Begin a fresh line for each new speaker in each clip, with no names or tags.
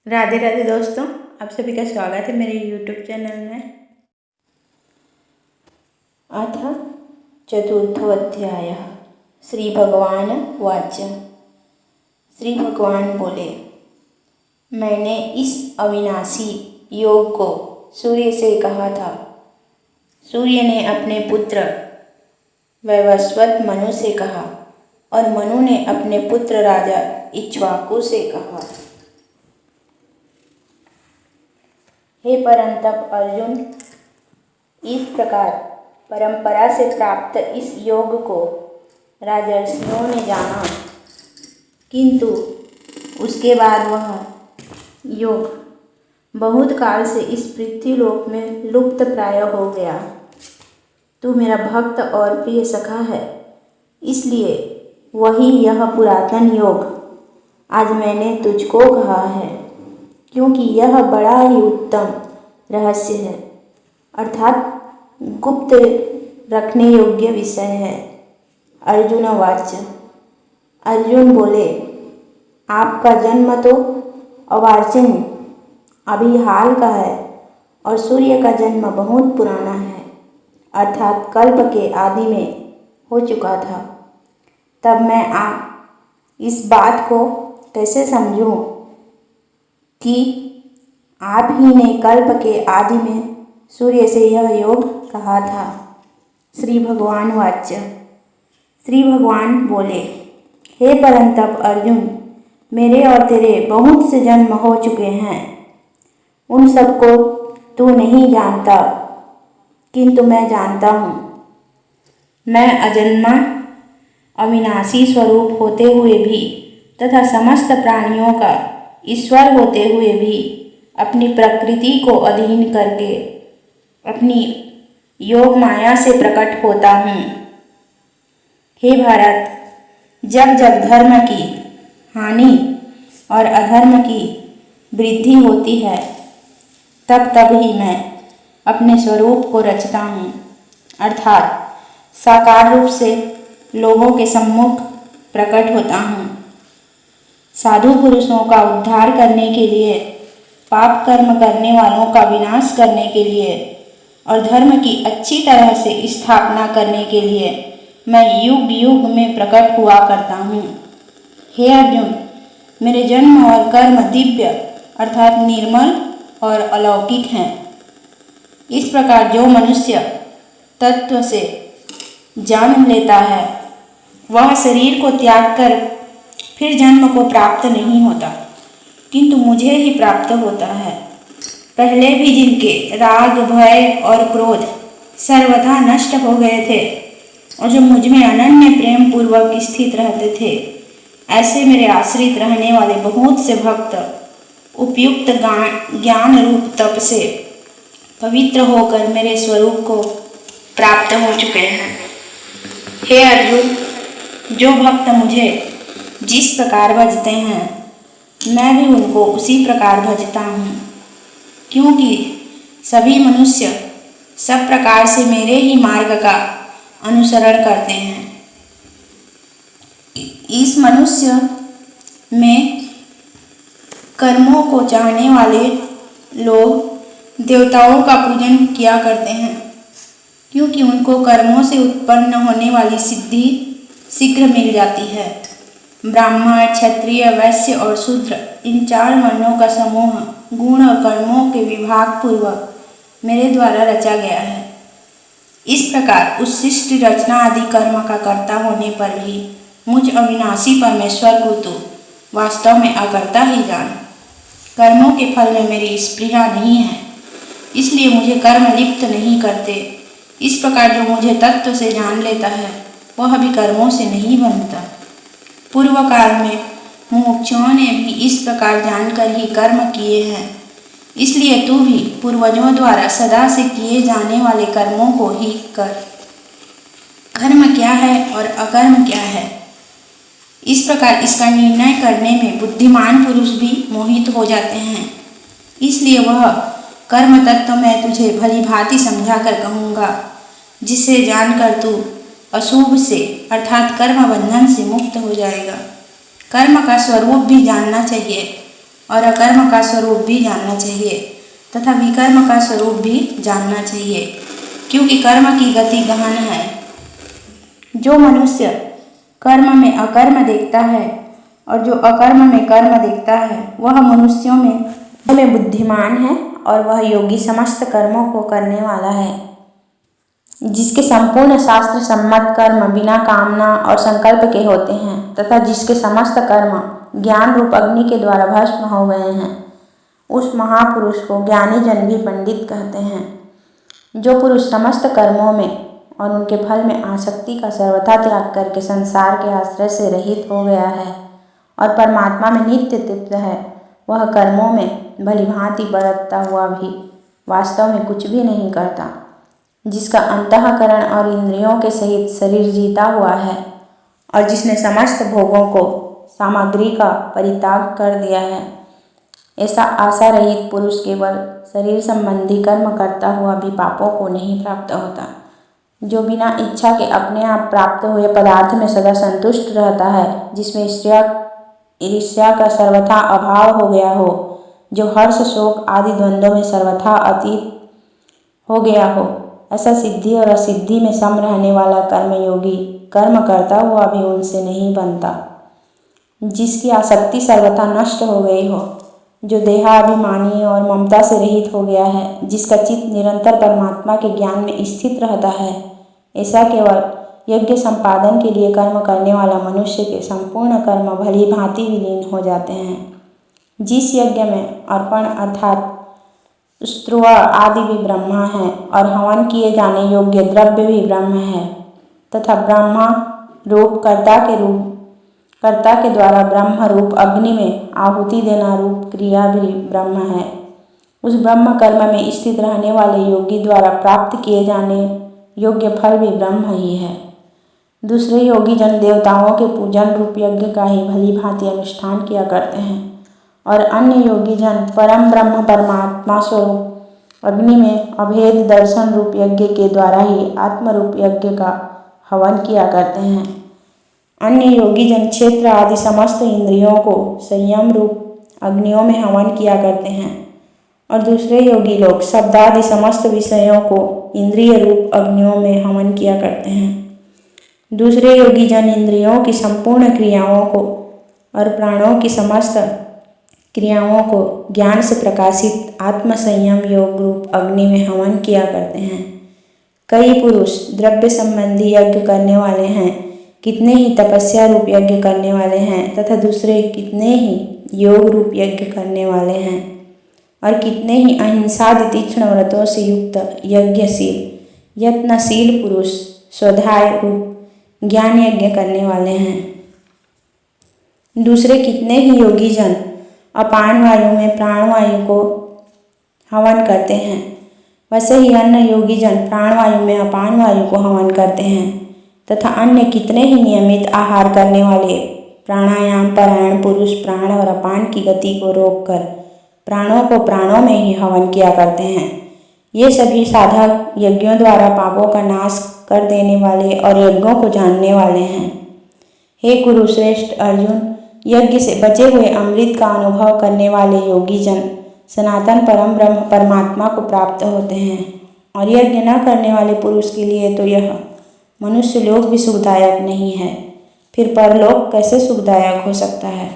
राधे राधे दोस्तों, आप सभी का स्वागत है मेरे YouTube चैनल में। अथ चतुर्थोऽध्यायः। श्री भगवान वाच। श्री भगवान बोले, मैंने इस अविनाशी योग को सूर्य से कहा था। सूर्य ने अपने पुत्र वैवस्वत मनु से कहा और मनु ने अपने पुत्र राजा इक्ष्वाकु से कहा। हे परंतप अर्जुन, इस प्रकार परंपरा से प्राप्त इस योग को राजर्षियों ने जाना, किंतु उसके बाद वह योग बहुत काल से इस पृथ्वीलोक में लुप्त प्राय हो गया। तू मेरा भक्त और प्रिय सखा है, इसलिए वही यह पुरातन योग आज मैंने तुझको कहा है, क्योंकि यह बड़ा ही उत्तम रहस्य है, अर्थात गुप्त रखने योग्य विषय है। अर्जुन वाच। अर्जुन बोले, आपका जन्म तो अर्वाचीन अभी हाल का है और सूर्य का जन्म बहुत पुराना है, अर्थात कल्प के आदि में हो चुका था। तब मैं इस बात को कैसे समझूं कि आप ही ने कल्प के आदि में सूर्य से यह योग कहा था। श्री भगवान वाच। श्री भगवान बोले, हे परंतप अर्जुन, मेरे और तेरे बहुत से जन्म हो चुके हैं, उन सबको तू नहीं जानता, किंतु मैं जानता हूँ। मैं अजन्मा अविनाशी स्वरूप होते हुए भी तथा समस्त प्राणियों का ईश्वर होते हुए भी अपनी प्रकृति को अधीन करके अपनी योग माया से प्रकट होता हूँ। हे भारत, जब जब धर्म की हानि और अधर्म की वृद्धि होती है, तब तब ही मैं अपने स्वरूप को रचता हूँ, अर्थात साकार रूप से लोगों के सम्मुख प्रकट होता हूँ। साधु पुरुषों का उद्धार करने के लिए, पाप कर्म करने वालों का विनाश करने के लिए और धर्म की अच्छी तरह से स्थापना करने के लिए मैं युग युग में प्रकट हुआ करता हूँ। हे अर्जुन, मेरे जन्म और कर्म दिव्य अर्थात निर्मल और अलौकिक हैं। इस प्रकार जो मनुष्य तत्व से जान लेता है, वह शरीर को त्याग कर फिर जन्म को प्राप्त नहीं होता, किंतु मुझे ही प्राप्त होता है। पहले भी जिनके राग, भय और क्रोध सर्वथा नष्ट हो गए थे और जो मुझ में अनन्य प्रेम पूर्वक स्थित रहते थे, ऐसे मेरे आश्रित रहने वाले बहुत से भक्त उपयुक्त ज्ञान रूप तप से पवित्र होकर मेरे स्वरूप को प्राप्त हो चुके हैं। हे अर्जुन, जो भक्त मुझे जिस प्रकार भजते हैं, मैं भी उनको उसी प्रकार भजता हूँ, क्योंकि सभी मनुष्य सब प्रकार से मेरे ही मार्ग का अनुसरण करते हैं। इस मनुष्य में कर्मों को चाहने वाले लोग देवताओं का पूजन किया करते हैं, क्योंकि उनको कर्मों से उत्पन्न होने वाली सिद्धि शीघ्र मिल जाती है। ब्राह्मण, क्षत्रिय, वैश्य और शूद्र, इन 4 वर्णों का समूह गुण और कर्मों के विभाग पूर्वक मेरे द्वारा रचा गया है। इस प्रकार उस सृष्टि रचना आदि कर्म का कर्ता होने पर भी मुझ अविनाशी परमेश्वर को तो वास्तव में अकर्ता ही जान। कर्मों के फल में मेरी स्पृहा नहीं है, इसलिए मुझे कर्म लिप्त नहीं करते। इस प्रकार जो मुझे तत्व से जान लेता है, वह भी कर्मों से नहीं बनता। पूर्व काल में मुमुक्षुओं ने भी इस प्रकार जानकर ही कर्म किए हैं, इसलिए तू भी पूर्वजों द्वारा सदा से किए जाने वाले कर्मों को ही कर। कर्म क्या है और अकर्म क्या है, इस प्रकार इसका निर्णय करने में बुद्धिमान पुरुष भी मोहित हो जाते हैं। इसलिए वह कर्म तत्व मैं तुझे भली भांति समझा कर कहूँगा, जिसे जानकर तू अशुभ से अर्थात कर्म बंधन से मुक्त हो जाएगा। कर्म का स्वरूप भी जानना चाहिए, और अकर्म का स्वरूप भी जानना चाहिए तथा विकर्म का स्वरूप भी जानना चाहिए, क्योंकि कर्म की गति गहन है। जो मनुष्य कर्म में अकर्म देखता है और जो अकर्म में कर्म देखता है वह मनुष्यों में बुद्धिमान है और वह योगी समस्त कर्मों को करने वाला है। जिसके संपूर्ण शास्त्र सम्मत कर्म बिना कामना और संकल्प के होते हैं तथा जिसके समस्त कर्म ज्ञान रूप अग्नि के द्वारा भस्म हो गए हैं, उस महापुरुष को ज्ञानी जन भी पंडित कहते हैं। जो पुरुष समस्त कर्मों में और उनके फल में आसक्ति का सर्वथा त्याग करके संसार के आश्रय से रहित हो गया है और परमात्मा में नित्य तृप्त है, वह कर्मों में भली भांति बरतता हुआ भी वास्तव में कुछ भी नहीं करता। जिसका अंतःकरण और इंद्रियों के सहित शरीर जीता हुआ है और जिसने समस्त भोगों को सामग्री का परित्याग कर दिया है, ऐसा आशा रहित पुरुष केवल शरीर संबंधी कर्म करता हुआ भी पापों को नहीं प्राप्त होता। जो बिना इच्छा के अपने आप प्राप्त हुए पदार्थ में सदा संतुष्ट रहता है, जिसमें ईर्ष्या का सर्वथा अभाव हो गया हो, जो हर्ष शोक आदि द्वंद्वों में सर्वथा अतीत हो गया हो, ऐसा सिद्धि और असिद्धि में सम रहने वाला कर्मयोगी कर्म करता हुआ भी उनसे नहीं बनता। जिसकी आसक्ति सर्वथा नष्ट हो गई हो, जो देहाभिमानी और ममता से रहित हो गया है, जिसका चित्त निरंतर परमात्मा के ज्ञान में स्थित रहता है, ऐसा केवल यज्ञ संपादन के लिए कर्म करने वाला मनुष्य के संपूर्ण कर्म भली भांति विलीन हो जाते हैं। जिस यज्ञ में अर्पण अर्थात स्त्रुव आदि भी ब्रह्मा है और हवन किए जाने योग्य द्रव्य भी ब्रह्म है तथा ब्रह्मा रूप कर्ता के द्वारा ब्रह्म रूप अग्नि में आहुति देना रूप क्रिया भी ब्रह्म है, उस ब्रह्म कर्म में स्थित रहने वाले योगी द्वारा प्राप्त किए जाने योग्य फल भी ब्रह्म ही है। दूसरे योगी जन देवताओं के पूजन रूप यज्ञ का ही भली भांति अनुष्ठान किया करते हैं और अन्य योगी जन परम ब्रह्म परमात्मा स्वरूप अग्नि में अभेद दर्शन रूप यज्ञ के द्वारा ही आत्म रूप यज्ञ का हवन किया करते हैं। अन्य योगी जन क्षेत्र आदि समस्त इंद्रियों को संयम रूप अग्नियों में हवन किया करते हैं और दूसरे योगी लोग शब्द आदि समस्त विषयों को इंद्रिय रूप अग्नियों में हवन किया करते हैं। दूसरे योगी जन इंद्रियों की संपूर्ण क्रियाओं को और प्राणों की समस्त क्रियाओं को ज्ञान से प्रकाशित आत्म संयम योग रूप अग्नि में हवन किया करते हैं। कई पुरुष द्रव्य संबंधी यज्ञ करने वाले हैं, कितने ही तपस्या रूप यज्ञ करने वाले हैं तथा दूसरे कितने ही योग रूप यज्ञ करने वाले हैं और कितने ही अहिंसादि तीक्ष्ण व्रतों से युक्त यज्ञशील यत्नशील पुरुष स्वाध्याय रूप ज्ञान यज्ञ करने वाले हैं। दूसरे कितने ही योगी जन अपान वायु में प्राणवायु को हवन करते हैं, वैसे ही अन्य योगी जन प्राणवायु में अपान वायु को हवन करते हैं तथा अन्य कितने ही नियमित आहार करने वाले प्राणायाम परायण पुरुष प्राण और अपान की गति को रोककर प्राणों को प्राणों में ही हवन किया करते हैं। ये सभी साधक यज्ञों द्वारा पापों का नाश कर देने वाले और यज्ञों को जानने वाले हैं। हे कुरुश्रेष्ठ अर्जुन, यज्ञ से बचे हुए अमृत का अनुभव करने वाले योगी जन सनातन परम ब्रह्म परमात्मा को प्राप्त होते हैं और यज्ञ न करने वाले पुरुष के लिए तो यह मनुष्य लोक भी सुखदायक नहीं है, फिर परलोक कैसे सुखदायक हो सकता है।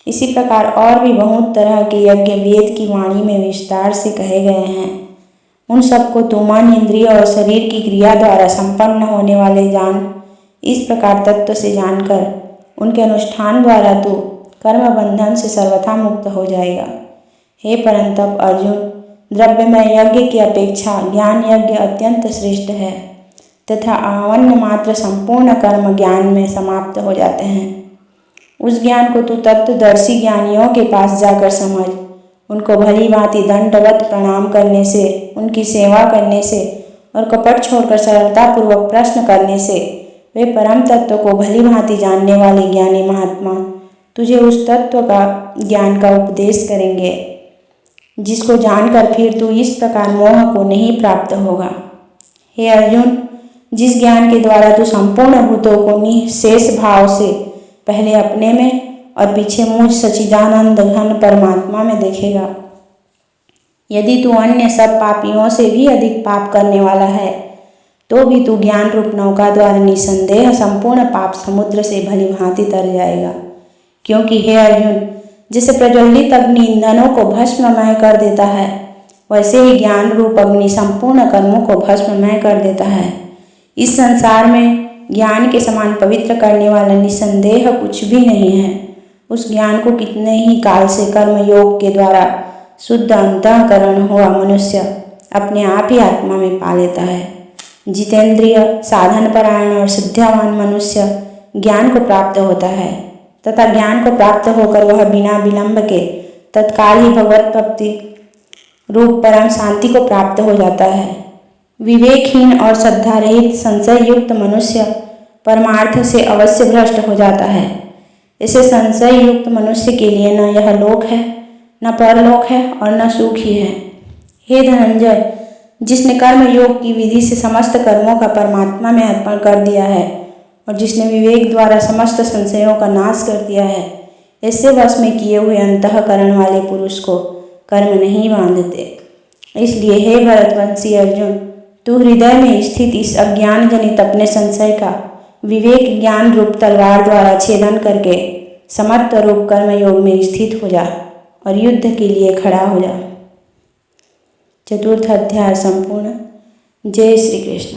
इसी प्रकार और भी बहुत तरह के यज्ञ वेद की वाणी में विस्तार से कहे गए हैं। उन सबको तू मन इंद्रिय और शरीर की क्रिया द्वारा संपन्न होने वाले जान। इस प्रकार तत्व से जानकर उनके अनुष्ठान द्वारा तू कर्म बंधन से सर्वथा मुक्त हो जाएगा। हे परंतप अर्जुन, द्रव्यमय यज्ञ की अपेक्षा ज्ञान यज्ञ अत्यंत श्रेष्ठ है तथा आवन्न मात्र संपूर्ण कर्म ज्ञान में समाप्त हो जाते हैं। उस ज्ञान को तू तत्वदर्शी ज्ञानियों के पास जाकर समझ। उनको भली भांति दंडवत प्रणाम करने से, उनकी सेवा करने से और कपट छोड़कर सरलतापूर्वक प्रश्न करने से वे परम तत्व को भली भांति जानने वाले ज्ञानी महात्मा तुझे उस तत्व का ज्ञान का उपदेश करेंगे, जिसको जानकर फिर तू इस प्रकार मोह को नहीं प्राप्त होगा। हे अर्जुन, जिस ज्ञान के द्वारा तू संपूर्ण भूतों को निःशेष भाव से पहले अपने में और पीछे मुझ सच्चिदानंद घन परमात्मा में देखेगा। यदि तू अन्य सब पापियों से भी अधिक पाप करने वाला है तो भी तू ज्ञान रूप नौका द्वारा निसंदेह संपूर्ण पाप समुद्र से भली भांति तर जाएगा। क्योंकि हे अर्जुन, जैसे प्रज्वलित अग्नि ईंधनों को भस्ममय कर देता है, वैसे ही ज्ञान रूप अग्नि संपूर्ण कर्मों को भस्ममय कर देता है। इस संसार में ज्ञान के समान पवित्र करने वाला निसंदेह कुछ भी नहीं है। उस ज्ञान को कितने ही काल से कर्म योग के द्वारा शुद्ध अंतःकरण हुआ मनुष्य अपने आप ही आत्मा में पा लेता है। जितेंद्रिय, साधन परायण और सिद्धिवान मनुष्य ज्ञान को प्राप्त होता है तथा ज्ञान को प्राप्त होकर वह बिना विलंब के तत्काल ही भगवत प्राप्ति रूप परम शांति को प्राप्त हो जाता है। विवेकहीन और श्रद्धा रहित संशय युक्त मनुष्य परमार्थ से अवश्य भ्रष्ट हो जाता है। ऐसे संशय युक्त मनुष्य के लिए न यह लोक है, न परलोक है और न सुख ही है। हे धनंजय, जिसने कर्म योग की विधि से समस्त कर्मों का परमात्मा में अर्पण कर दिया है और जिसने विवेक द्वारा समस्त संशयों का नाश कर दिया है, ऐसे वश में किए हुए अंतःकरण वाले पुरुष को कर्म नहीं बांधते। इसलिए हे भरतवंशी अर्जुन, तू हृदय में स्थित इस अज्ञान जनित अपने संशय का विवेक ज्ञान रूप तलवार द्वारा छेदन करके समर्थ रूप कर्म योग में स्थित हो जा और युद्ध के लिए खड़ा हो जा। चतुर्थ अध्याय संपूर्ण। जय श्री कृष्ण।